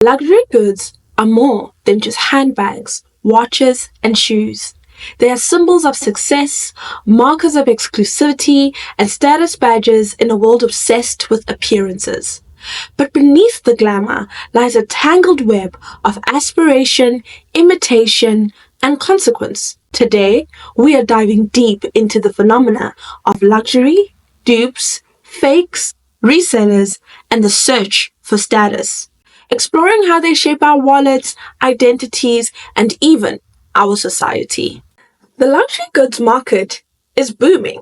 Luxury goods are more than just handbags, watches, and shoes. They are symbols of success, markers of exclusivity, and status badges in a world obsessed with appearances. But beneath the glamour lies a tangled web of aspiration, imitation, and consequence. Today, we are diving deep into the phenomena of luxury, dupes, fakes, resellers, and the search for status, exploring how they shape our wallets, identities, and even our society. The luxury goods market is booming.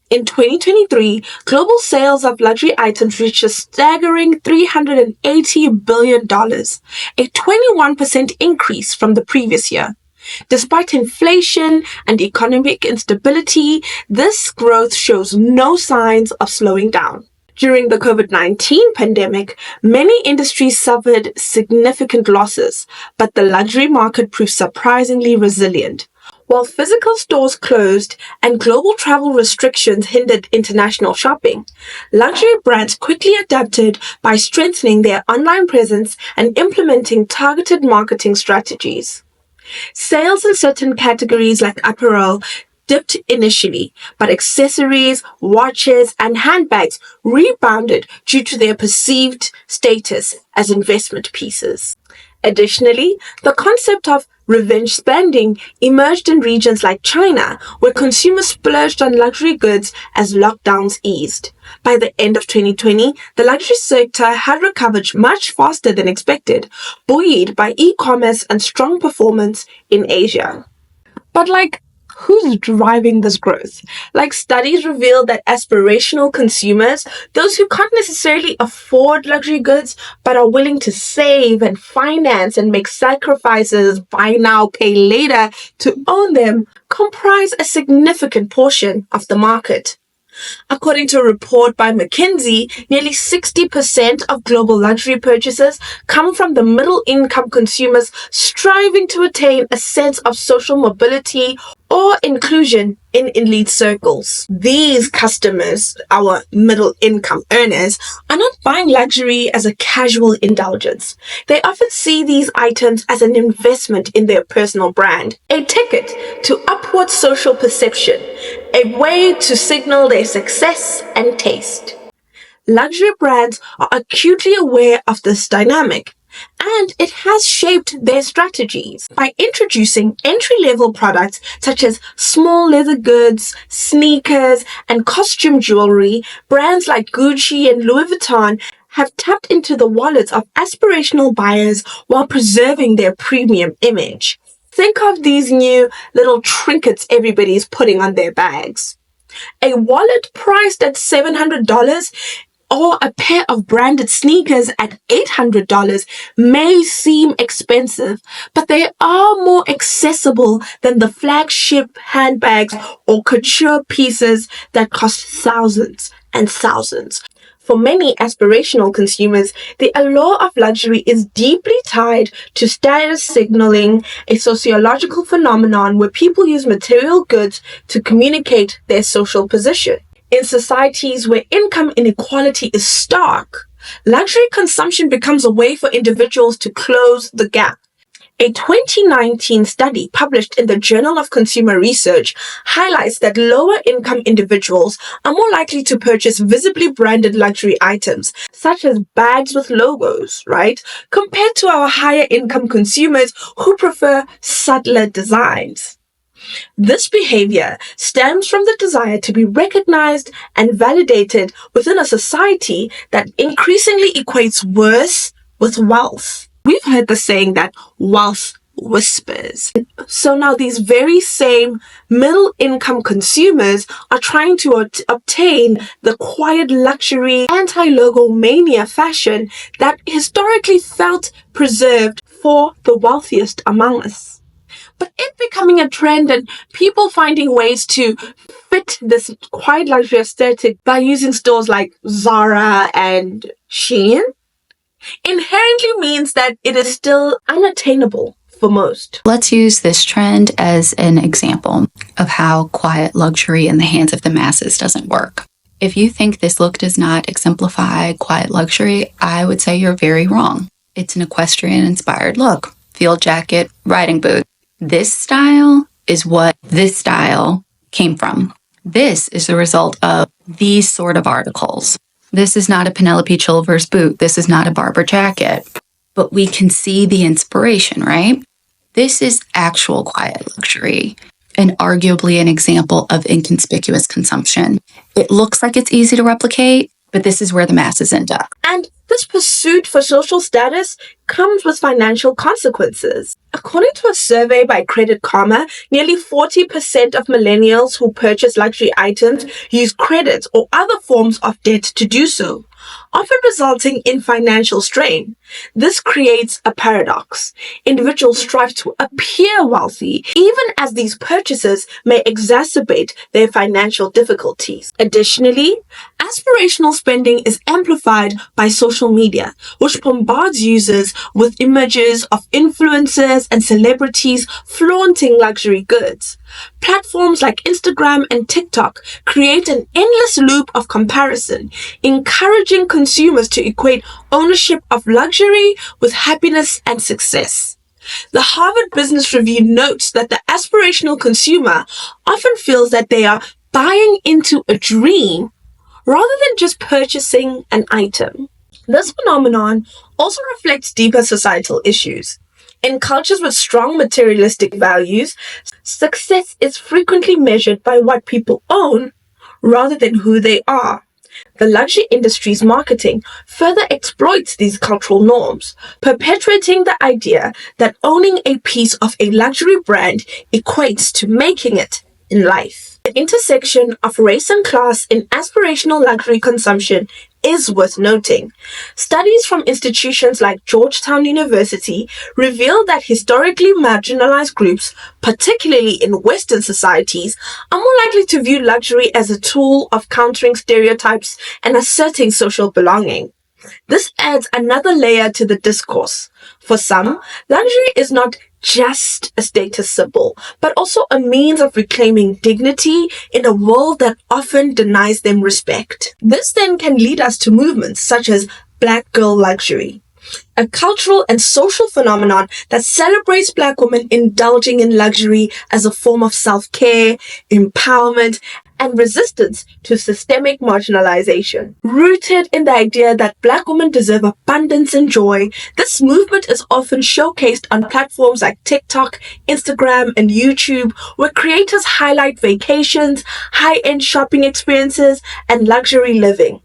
In 2023, global sales of luxury items reached a staggering $380 billion, a 21% increase from the previous year. Despite inflation and economic instability, this growth shows no signs of slowing down. During the COVID-19 pandemic, many industries suffered significant losses, but the luxury market proved surprisingly resilient. While physical stores closed and global travel restrictions hindered international shopping, luxury brands quickly adapted by strengthening their online presence and implementing targeted marketing strategies. Sales in certain categories like apparel dipped initially, but accessories, watches, and handbags rebounded due to their perceived status as investment pieces. Additionally, the concept of revenge spending emerged in regions like China, where consumers splurged on luxury goods as lockdowns eased. By the end of 2020, the luxury sector had recovered much faster than expected, buoyed by e-commerce and strong performance in Asia. But who's driving this growth? Studies reveal that aspirational consumers, those who can't necessarily afford luxury goods but are willing to save and finance and make sacrifices, buy now, pay later to own them, comprise a significant portion of the market. According to a report by McKinsey, nearly 60% of global luxury purchases come from the middle-income consumers striving to attain a sense of social mobility or inclusion in elite circles. These customers, our middle-income earners, are not buying luxury as a casual indulgence. They often see these items as an investment in their personal brand, a ticket to upward social perception, a way to signal their success and taste. Luxury brands are acutely aware of this dynamic, and it has shaped their strategies. By introducing entry-level products such as small leather goods, sneakers, and costume jewelry, brands like Gucci and Louis Vuitton have tapped into the wallets of aspirational buyers while preserving their premium image. Think of these new little trinkets everybody's putting on their bags. A wallet priced at $700 or a pair of branded sneakers at $800 may seem expensive, but they are more accessible than the flagship handbags or couture pieces that cost thousands and thousands. For many aspirational consumers, the allure of luxury is deeply tied to status signaling, a sociological phenomenon where people use material goods to communicate their social position. In societies where income inequality is stark, luxury consumption becomes a way for individuals to close the gap. A 2019 study published in the Journal of Consumer Research highlights that lower-income individuals are more likely to purchase visibly branded luxury items, such as bags with logos, right? Compared to our higher-income consumers who prefer subtler designs. This behavior stems from the desire to be recognized and validated within a society that increasingly equates worth with wealth. We've heard the saying that wealth whispers. So now these very same middle-income consumers are trying to obtain the quiet luxury, anti-logo mania fashion that historically felt preserved for the wealthiest among us. But it becoming a trend and people finding ways to fit this quiet luxury aesthetic by using stores like Zara and Shein inherently means that it is still unattainable for most. Let's use this trend as an example of how quiet luxury in the hands of the masses doesn't work. If you think this look does not exemplify quiet luxury, I would say you're very wrong. It's an equestrian-inspired look. Field jacket, riding boot. This style is what this style came from. This is the result of these sort of articles. This is not a Penelope Chilvers boot. This is not a Barber jacket. But we can see the inspiration, right? This is actual quiet luxury and arguably an example of inconspicuous consumption. It looks like it's easy to replicate, but this is where the masses end up. And this pursuit for social status comes with financial consequences. According to a survey by Credit Karma, nearly 40% of millennials who purchase luxury items use credit or other forms of debt to do so, often resulting in financial strain. This creates a paradox. Individuals strive to appear wealthy, even as these purchases may exacerbate their financial difficulties. Additionally, aspirational spending is amplified by social media, which bombards users with images of influencers and celebrities flaunting luxury goods. Platforms like Instagram and TikTok create an endless loop of comparison, encouraging consumers to equate ownership of luxury with happiness and success. The Harvard Business Review notes that the aspirational consumer often feels that they are buying into a dream rather than just purchasing an item. This phenomenon also reflects deeper societal issues. In cultures with strong materialistic values, success is frequently measured by what people own rather than who they are. The luxury industry's marketing further exploits these cultural norms, perpetuating the idea that owning a piece of a luxury brand equates to making it in life. The intersection of race and class in aspirational luxury consumption is worth noting. Studies from institutions like Georgetown University reveal that historically marginalized groups, particularly in Western societies, are more likely to view luxury as a tool of countering stereotypes and asserting social belonging. This adds another layer to the discourse. For some, luxury is not just a status symbol, but also a means of reclaiming dignity in a world that often denies them respect. This then can lead us to movements such as Black girl luxury, a cultural and social phenomenon that celebrates Black women indulging in luxury as a form of self-care, empowerment, and resistance to systemic marginalization. Rooted in the idea that Black women deserve abundance and joy, this movement is often showcased on platforms like TikTok, Instagram, and YouTube, where creators highlight vacations, high-end shopping experiences, and luxury living.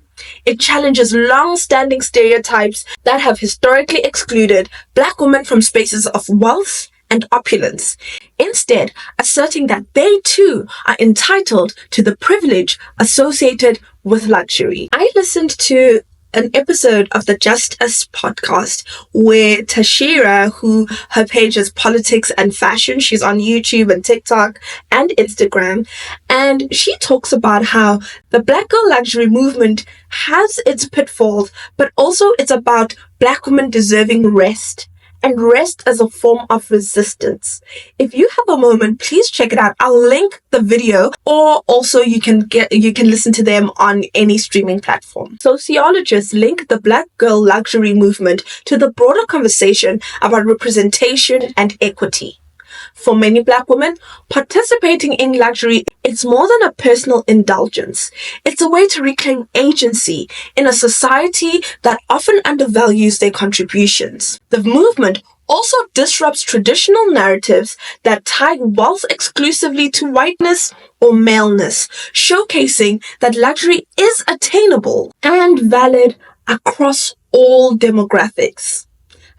It challenges long-standing stereotypes that have historically excluded Black women from spaces of wealth and opulence, instead asserting that they too are entitled to the privilege associated with luxury. I listened to an episode of the Just Us podcast where Tashira, who her page is Politics and Fashion, she's on YouTube and TikTok and Instagram, and she talks about how the Black girl luxury movement has its pitfalls, but also it's about Black women deserving rest, and rest as a form of resistance. If you have a moment, please check it out. I'll link the video, or also you can listen to them on any streaming platform. Sociologists link the Black girl luxury movement to the broader conversation about representation and equity. For many Black women, participating in luxury is more than a personal indulgence. It's a way to reclaim agency in a society that often undervalues their contributions. The movement also disrupts traditional narratives that tie wealth exclusively to whiteness or maleness, showcasing that luxury is attainable and valid across all demographics.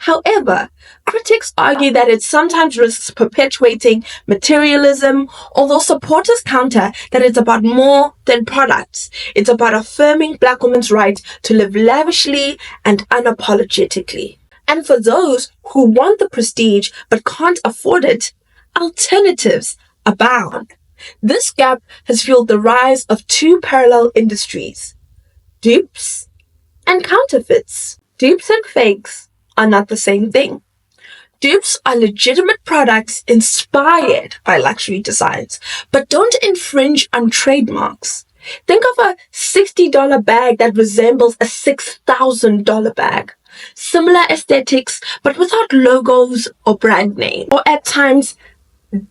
However, critics argue that it sometimes risks perpetuating materialism, although supporters counter that it's about more than products. It's about affirming Black women's right to live lavishly and unapologetically. And for those who want the prestige but can't afford it, alternatives abound. This gap has fueled the rise of two parallel industries: dupes and counterfeits. Dupes and fakes are not the same thing. Dupes are legitimate products inspired by luxury designs, but don't infringe on trademarks. Think of a $60 bag that resembles a $6,000 bag. similar aesthetics, but without logos or brand name, or at times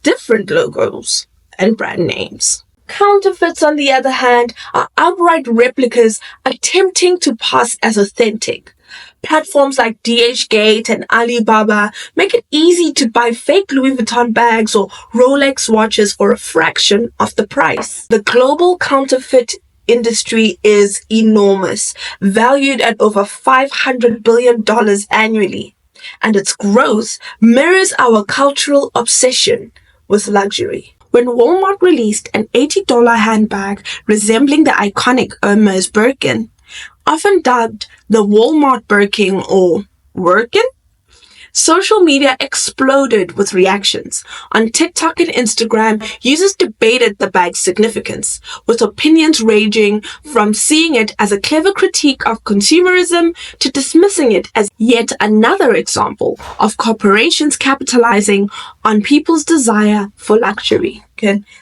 different logos and brand names. Counterfeits, on the other hand, are outright replicas attempting to pass as authentic. Platforms like DHgate and Alibaba make it easy to buy fake Louis Vuitton bags or Rolex watches for a fraction of the price. The global counterfeit industry is enormous, valued at over $500 billion annually, and its growth mirrors our cultural obsession with luxury. When Walmart released an $80 handbag resembling the iconic Hermes Birkin, often dubbed the Walmart Birkin or Workin, social media exploded with reactions. On TikTok and Instagram, users debated the bag's significance, with opinions ranging from seeing it as a clever critique of consumerism to dismissing it as yet another example of corporations capitalizing on people's desire for luxury.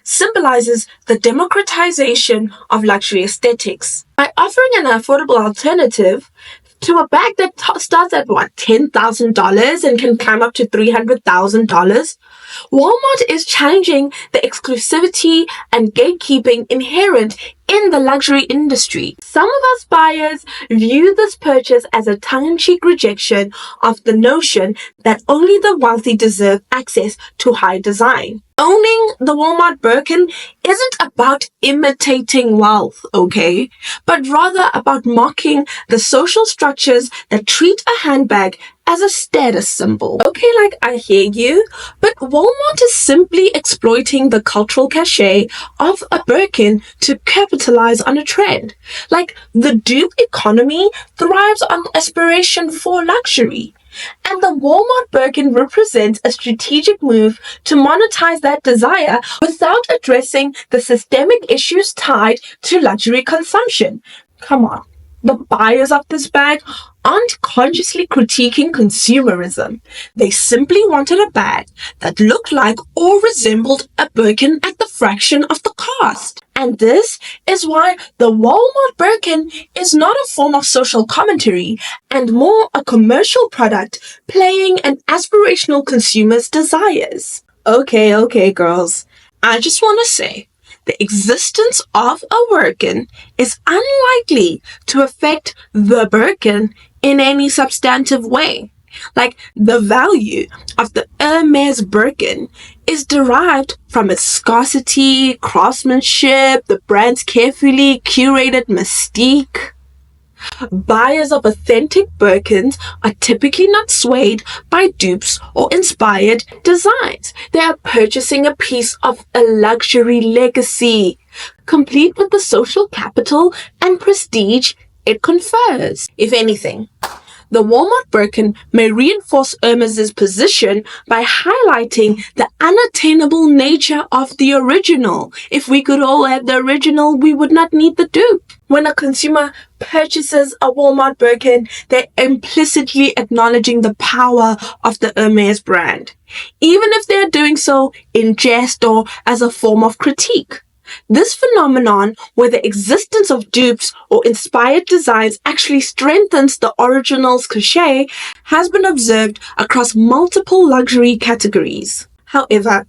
Symbolizes the democratization of luxury aesthetics. By offering an affordable alternative to a bag that starts at $10,000 and can climb up to $300,000, Walmart is challenging the exclusivity and gatekeeping inherent in the luxury industry. Some of us buyers view this purchase as a tongue-in-cheek rejection of the notion that only the wealthy deserve access to high design. Owning the Walmart Birkin isn't about imitating wealth, okay? But rather about mocking the social structures that treat a handbag as a status symbol. Okay, I hear you, but Walmart is simply exploiting the cultural cachet of a Birkin to capitalize on a trend. The dupe economy thrives on aspiration for luxury. And the Walmart Birkin represents a strategic move to monetize that desire without addressing the systemic issues tied to luxury consumption. Come on. The buyers of this bag aren't consciously critiquing consumerism. They simply wanted a bag that looked like or resembled a Birkin at the fraction of the cost. And this is why the Walmart Birkin is not a form of social commentary and more a commercial product playing an aspirational consumer's desires. Okay, girls. I just want to say, the existence of a Birkin is unlikely to affect the Birkin in any substantive way. The value of the Hermes Birkin is derived from its scarcity, craftsmanship, the brand's carefully curated mystique. Buyers of authentic Birkins are typically not swayed by dupes or inspired designs. They are purchasing a piece of a luxury legacy, complete with the social capital and prestige it confers. If anything, the Walmart Birkin may reinforce Hermes's position by highlighting the unattainable nature of the original. If we could all have the original, we would not need the dupe. When a consumer purchases a Walmart Birkin, they're implicitly acknowledging the power of the Hermes brand, even if they're doing so in jest or as a form of critique. This phenomenon, where the existence of dupes or inspired designs actually strengthens the original's cachet, has been observed across multiple luxury categories. However,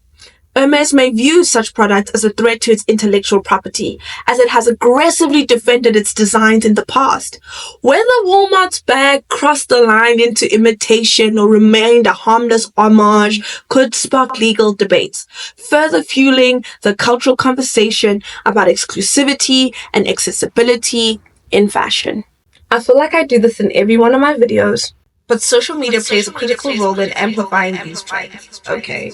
Hermes may view such products as a threat to its intellectual property, as it has aggressively defended its designs in the past. Whether Walmart's bag crossed the line into imitation or remained a harmless homage could spark legal debates, further fueling the cultural conversation about exclusivity and accessibility in fashion. I feel like I do this in every one of my videos, but social media plays a critical role in amplifying these trends. Okay.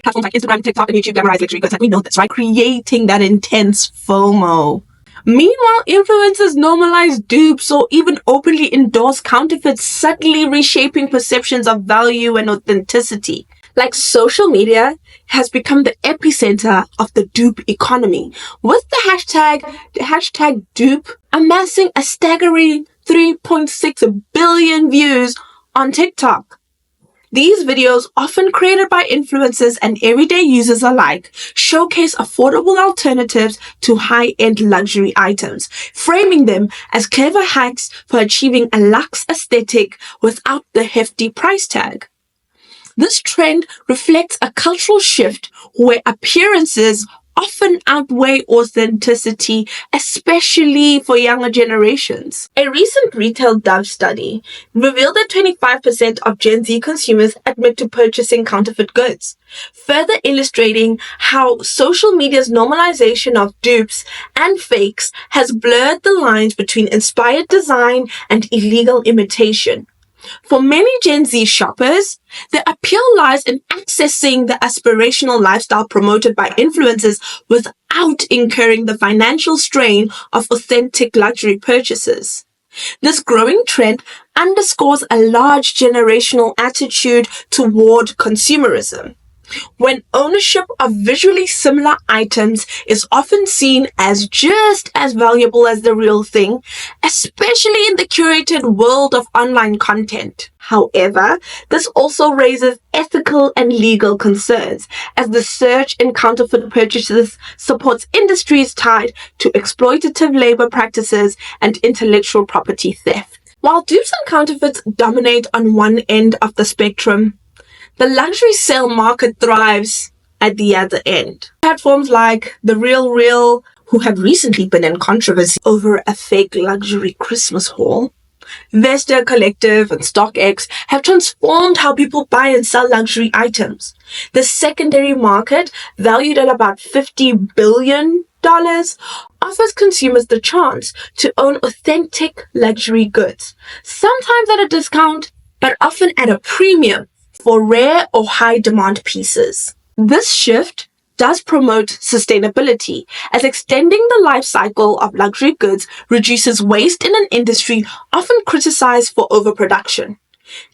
Platforms like Instagram, TikTok, and YouTube glamorize luxury goods, we know this, right? Creating that intense FOMO. Meanwhile, influencers normalize dupes or even openly endorse counterfeits, subtly reshaping perceptions of value and authenticity. Social media has become the epicenter of the dupe economy, with the hashtag dupe amassing a staggering 3.6 billion views on TikTok. These videos, often created by influencers and everyday users alike, showcase affordable alternatives to high-end luxury items, framing them as clever hacks for achieving a luxe aesthetic without the hefty price tag. This trend reflects a cultural shift where appearances often outweigh authenticity, especially for younger generations. A recent retail dupes study revealed that 25% of Gen Z consumers admit to purchasing counterfeit goods, further illustrating how social media's normalization of dupes and fakes has blurred the lines between inspired design and illegal imitation. For many Gen Z shoppers, the appeal lies in accessing the aspirational lifestyle promoted by influencers without incurring the financial strain of authentic luxury purchases. This growing trend underscores a large generational attitude toward consumerism, when ownership of visually similar items is often seen as just as valuable as the real thing, especially in the curated world of online content. However, this also raises ethical and legal concerns, as the surge in counterfeit purchases supports industries tied to exploitative labor practices and intellectual property theft. While dupes and counterfeits dominate on one end of the spectrum, the luxury sale market thrives at the other end. Platforms like The Real, who have recently been in controversy over a fake luxury Christmas haul, Vesta Collective and StockX have transformed how people buy and sell luxury items. The secondary market, valued at about $50 billion, offers consumers the chance to own authentic luxury goods, sometimes at a discount, but often at a premium for rare or high-demand pieces. This shift does promote sustainability, as extending the life cycle of luxury goods reduces waste in an industry often criticized for overproduction.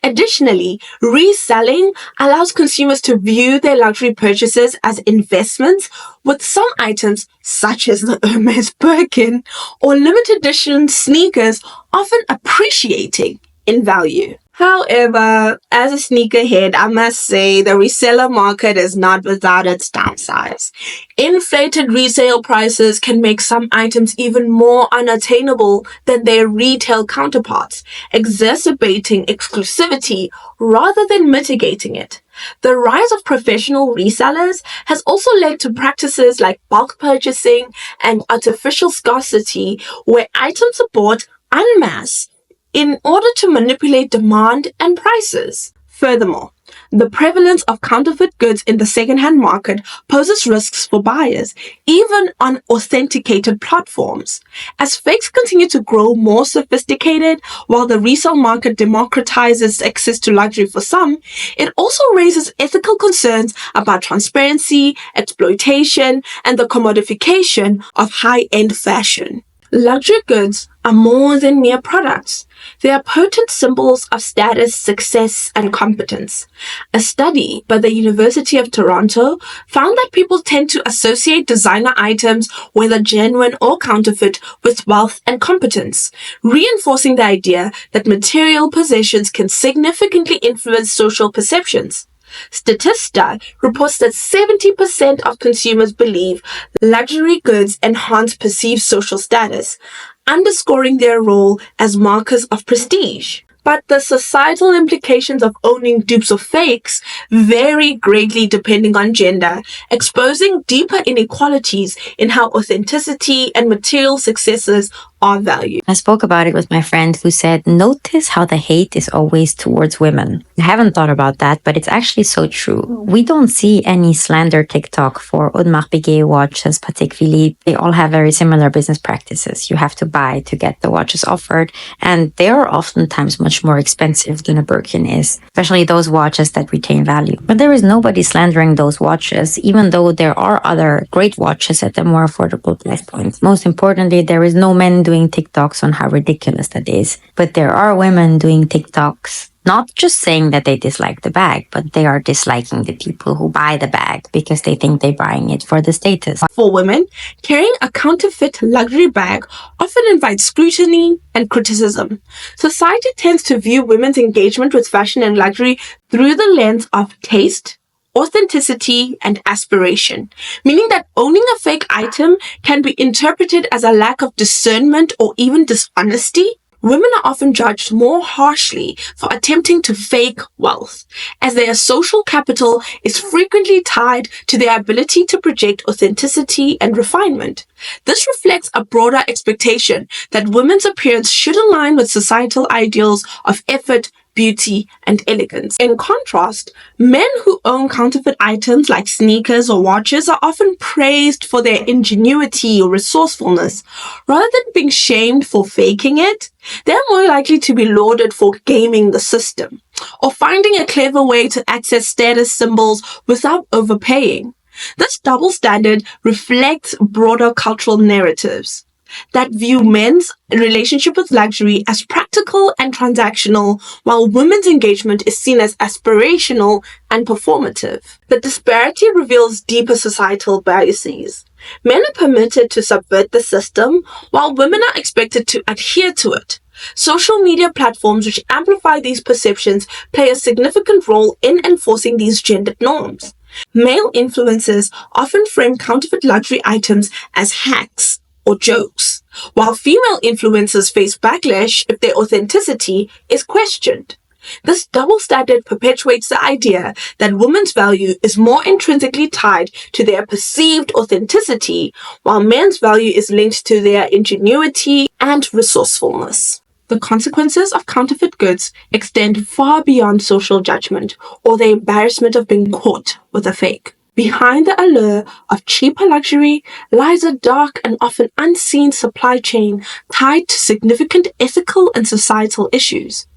Additionally, reselling allows consumers to view their luxury purchases as investments, with some items, such as the Hermes birkin or limited edition sneakers, often appreciating in value. However, as a sneakerhead, I must say the reseller market is not without its downsides. Inflated resale prices can make some items even more unattainable than their retail counterparts, exacerbating exclusivity rather than mitigating it. The rise of professional resellers has also led to practices like bulk purchasing and artificial scarcity, where items are bought en masse in order to manipulate demand and prices. Furthermore, the prevalence of counterfeit goods in the second-hand market poses risks for buyers, even on authenticated platforms. As fakes continue to grow more sophisticated, while the resale market democratizes access to luxury for some, it also raises ethical concerns about transparency, exploitation, and the commodification of high-end fashion. Luxury goods are more than mere products. They are potent symbols of status, success, and competence. A study by the University of Toronto found that people tend to associate designer items, whether genuine or counterfeit, with wealth and competence, reinforcing the idea that material possessions can significantly influence social perceptions. Statista reports that 70% of consumers believe luxury goods enhance perceived social status, underscoring their role as markers of prestige. But the societal implications of owning dupes or fakes vary greatly depending on gender, exposing deeper inequalities in how authenticity and material successes are valued. I spoke about it with my friend who said, notice how the hate is always towards women. I haven't thought about that, but it's actually so true. We don't see any slander TikTok for Audemars Piguet watches particularly. They all have very similar business practices. You have to buy to get the watches offered, and they are oftentimes much more expensive than a Birkin is, especially those watches that retain value. But there is nobody slandering those watches, even though there are other great watches at a more affordable price point. Most importantly, there is no men doing TikToks on how ridiculous that is. But there are women doing TikToks Not just saying that they dislike the bag, but they are disliking the people who buy the bag because they think they're buying it for the status. For women, carrying a counterfeit luxury bag often invites scrutiny and criticism. Society tends to view women's engagement with fashion and luxury through the lens of taste, authenticity, and aspiration, meaning that owning a fake item can be interpreted as a lack of discernment or even dishonesty. Women are often judged more harshly for attempting to fake wealth, as their social capital is frequently tied to their ability to project authenticity and refinement. This reflects a broader expectation that women's appearance should align with societal ideals of effort, beauty, and elegance. In contrast, men who own counterfeit items like sneakers or watches are often praised for their ingenuity or resourcefulness. Rather than being shamed for faking it, they're more likely to be lauded for gaming the system or finding a clever way to access status symbols without overpaying. This double standard reflects broader cultural narratives that view men's relationship with luxury as practical and transactional, while women's engagement is seen as aspirational and performative. The disparity reveals deeper societal biases. Men are permitted to subvert the system, while women are expected to adhere to it. Social media platforms which amplify these perceptions play a significant role in enforcing these gendered norms. Male influencers often frame counterfeit luxury items as hacks or jokes, while female influencers face backlash if their authenticity is questioned. This double standard perpetuates the idea that women's value is more intrinsically tied to their perceived authenticity, while men's value is linked to their ingenuity and resourcefulness. The consequences of counterfeit goods extend far beyond social judgment or the embarrassment of being caught with a fake. Behind the allure of cheaper luxury lies a dark and often unseen supply chain tied to significant ethical and societal issues.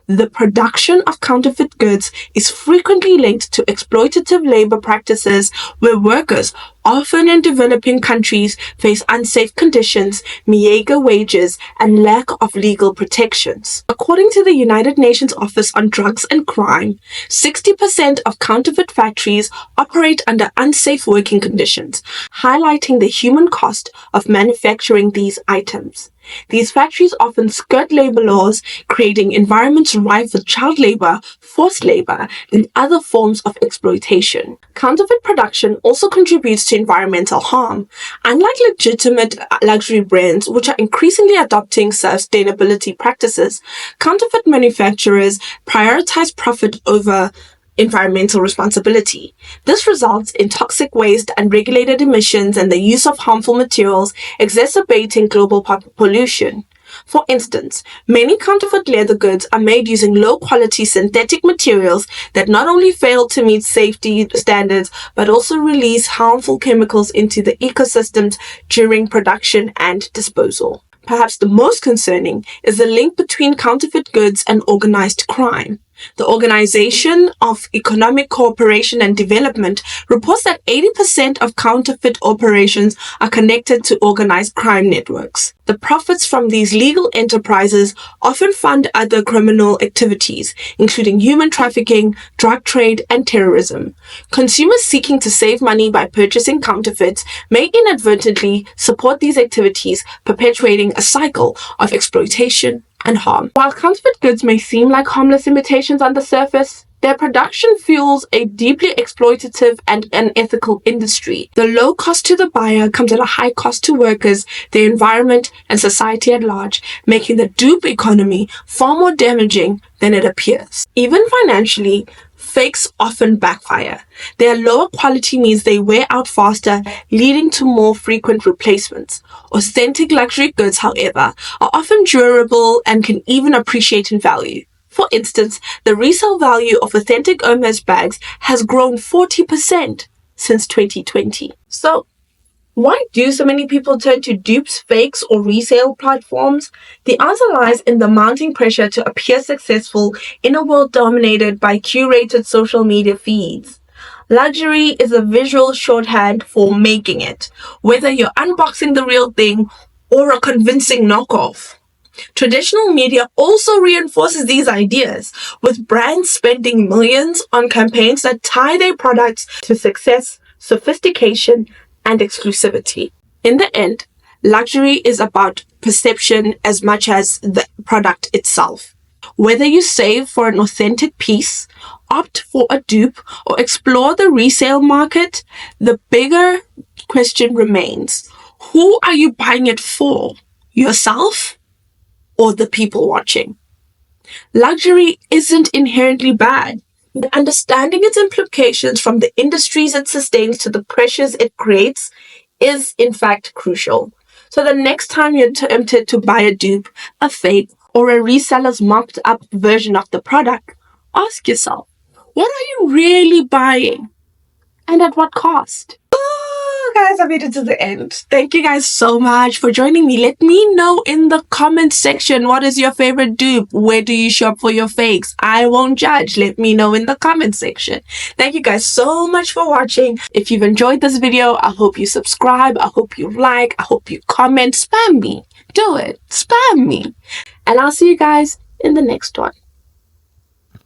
The production of counterfeit goods is frequently linked to exploitative labor practices where workers, often in developing countries, face unsafe conditions, meager wages, and lack of legal protections. According to the United Nations Office on Drugs and Crime, 60% of counterfeit factories operate under unsafe working conditions, highlighting the human cost of manufacturing these items. These factories often skirt labor laws, creating environments rife with child labor, forced labor, and other forms of exploitation. Counterfeit production also contributes to environmental harm. Unlike legitimate luxury brands, which are increasingly adopting sustainability practices, counterfeit manufacturers prioritize profit over environmental responsibility. This results in toxic waste, unregulated emissions, and the use of harmful materials, exacerbating global pollution. For instance, many counterfeit leather goods are made using low-quality synthetic materials that not only fail to meet safety standards, but also release harmful chemicals into the ecosystems during production and disposal. Perhaps the most concerning is the link between counterfeit goods and organized crime. The Organization of Economic Cooperation and Development reports that 80% of counterfeit operations are connected to organized crime networks. The profits from these legal enterprises often fund other criminal activities, including human trafficking, drug trade, and terrorism. Consumers seeking to save money by purchasing counterfeits may inadvertently support these activities, perpetuating a cycle of exploitation and harm. While counterfeit goods may seem like harmless imitations on the surface, their production fuels a deeply exploitative and unethical industry. The low cost to the buyer comes at a high cost to workers, the environment, and society at large, making the dupe economy far more damaging than it appears. Even financially, fakes often backfire. Their lower quality means they wear out faster, leading to more frequent replacements. Authentic luxury goods, however, are often durable and can even appreciate in value. For instance, the resale value of authentic Hermes bags has grown 40% since 2020. So, why do so many people turn to dupes, fakes, or resale platforms? The answer lies in the mounting pressure to appear successful in a world dominated by curated social media feeds. Luxury is a visual shorthand for making it, whether you're unboxing the real thing or a convincing knockoff. Traditional media also reinforces these ideas, with brands spending millions on campaigns that tie their products to success, sophistication, and exclusivity. In the end, luxury is about perception as much as the product itself. Whether you save for an authentic piece, opt for a dupe, or explore the resale market, the bigger question remains: who are you buying it for? Yourself or the people watching? Luxury isn't inherently bad, but understanding its implications from the industries it sustains to the pressures it creates is in fact crucial. So the next time you're tempted to buy a dupe, a fake, or a reseller's marked up version of the product, ask yourself, what are you really buying? And at what cost? Guys, I made it to the end. Thank you guys so much for joining me. Let me know in the comment section, what is your favorite dupe? Where do you shop for your fakes? I won't judge. Let me know in the comment section. Thank you guys so much for watching. If you've enjoyed this video, I hope you subscribe. I hope you like. I hope you comment. Spam me. Do it. Spam me. And I'll see you guys in the next one.